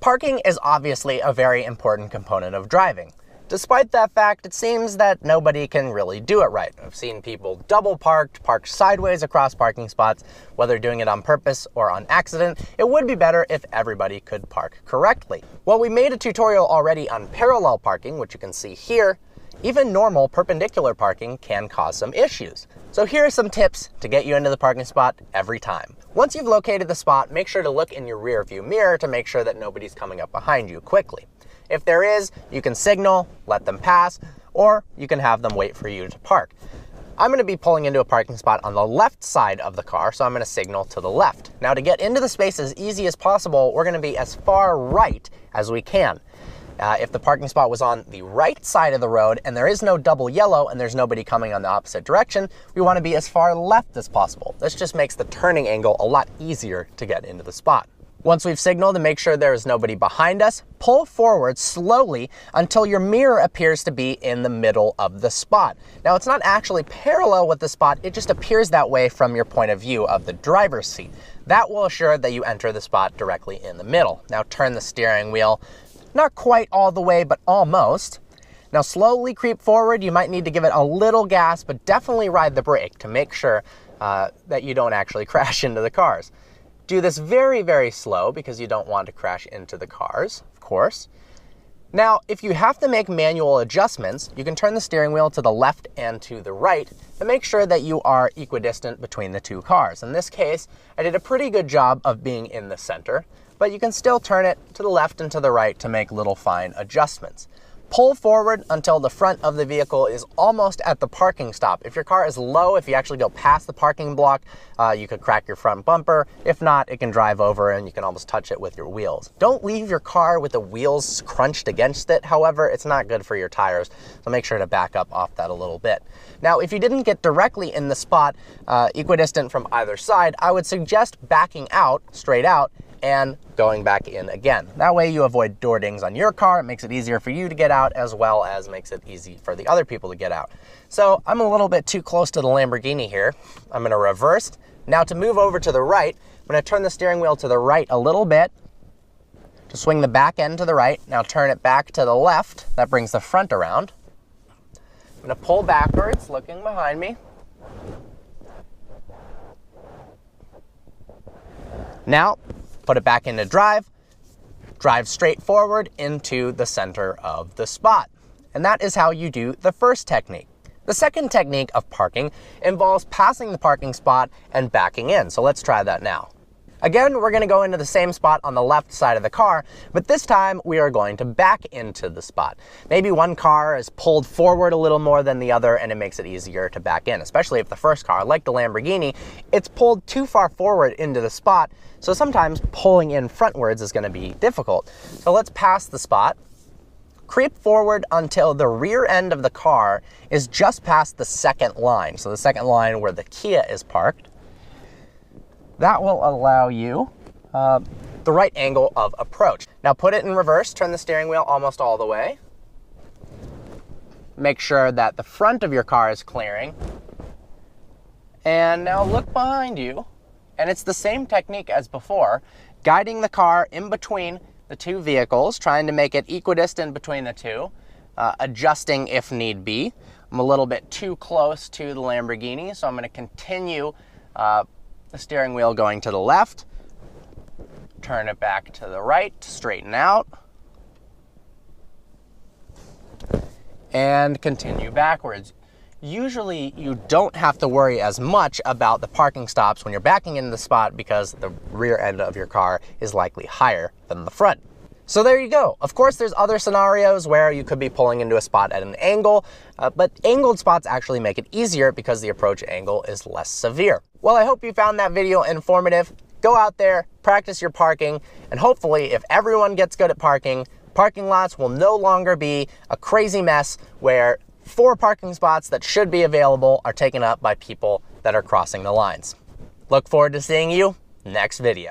Parking is obviously a very important component of driving. Despite that fact, it seems that nobody can really do it right. I've seen people double parked, parked sideways across parking spots, whether doing it on purpose or on accident. It would be better if everybody could park correctly. Well, we made a tutorial already on parallel parking, which you can see here. Even normal perpendicular parking can cause some issues. So here are some tips to get you into the parking spot every time. Once you've located the spot, make sure to look in your rear view mirror to make sure that nobody's coming up behind you quickly. If there is, you can signal, let them pass, or you can have them wait for you to park. I'm going to be pulling into a parking spot on the left side of the car, so I'm going to signal to the left. Now, to get into the space as easy as possible, we're going to be as far right as we can. If the parking spot was on the right side of the road and there is no double yellow and there's nobody coming on the opposite direction, we want to be as far left as possible. This just makes the turning angle a lot easier to get into the spot. Once we've signaled to make sure there is nobody behind us, pull forward slowly until your mirror appears to be in the middle of the spot. Now, it's not actually parallel with the spot, it just appears that way from your point of view of the driver's seat. That will assure that you enter the spot directly in the middle. Now turn the steering wheel, not quite all the way, but almost. Now slowly creep forward. You might need to give it a little gas, but definitely ride the brake to make sure that you don't actually crash into the cars. Do this very, very slow because you don't want to crash into the cars, of course. Now, if you have to make manual adjustments, you can turn the steering wheel to the left and to the right to make sure that you are equidistant between the two cars. In this case, I did a pretty good job of being in the center, but you can still turn it to the left and to the right to make little fine adjustments. Pull forward until the front of the vehicle is almost at the parking stop. If your car is low, if you actually go past the parking block, you could crack your front bumper. If not, it can drive over and you can almost touch it with your wheels. Don't leave your car with the wheels crunched against it. However, it's not good for your tires, so make sure to back up off that a little bit. Now, if you didn't get directly in the spot, equidistant from either side, I would suggest backing out, straight out, and going back in again. That way you avoid door dings on your car. It makes it easier for you to get out as well as makes it easy for the other people to get out. So I'm a little bit too close to the Lamborghini here. I'm going to reverse. Now to move over to the right, I'm going to turn the steering wheel to the right a little bit to swing the back end to the right. Now turn it back to the left. That brings the front around. I'm going to pull backwards, looking behind me. Now, put it back into drive straight forward into the center of the spot. And that is how you do the first technique. The second technique of parking involves passing the parking spot and backing in. So let's try that now. Again, we're going to go into the same spot on the left side of the car, but this time we are going to back into the spot. Maybe one car is pulled forward a little more than the other and it makes it easier to back in, especially if the first car, like the Lamborghini, it's pulled too far forward into the spot, so sometimes pulling in frontwards is going to be difficult. So let's pass the spot, creep forward until the rear end of the car is just past the second line, so the second line where the Kia is parked. That will allow you the right angle of approach. Now put it in reverse, turn the steering wheel almost all the way. Make sure that the front of your car is clearing. And now look behind you. And it's the same technique as before, guiding the car in between the two vehicles, trying to make it equidistant between the two, adjusting if need be. I'm a little bit too close to the Lamborghini, so I'm going to continue the steering wheel going to the left, turn it back to the right to straighten out, and continue backwards. Usually you don't have to worry as much about the parking stops when you're backing into the spot because the rear end of your car is likely higher than the front. So there you go. Of course, there's other scenarios where you could be pulling into a spot at an angle, but angled spots actually make it easier because the approach angle is less severe. Well, I hope you found that video informative. Go out there, practice your parking, and hopefully if everyone gets good at parking, parking lots will no longer be a crazy mess where 4 parking spots that should be available are taken up by people that are crossing the lines. Look forward to seeing you next video.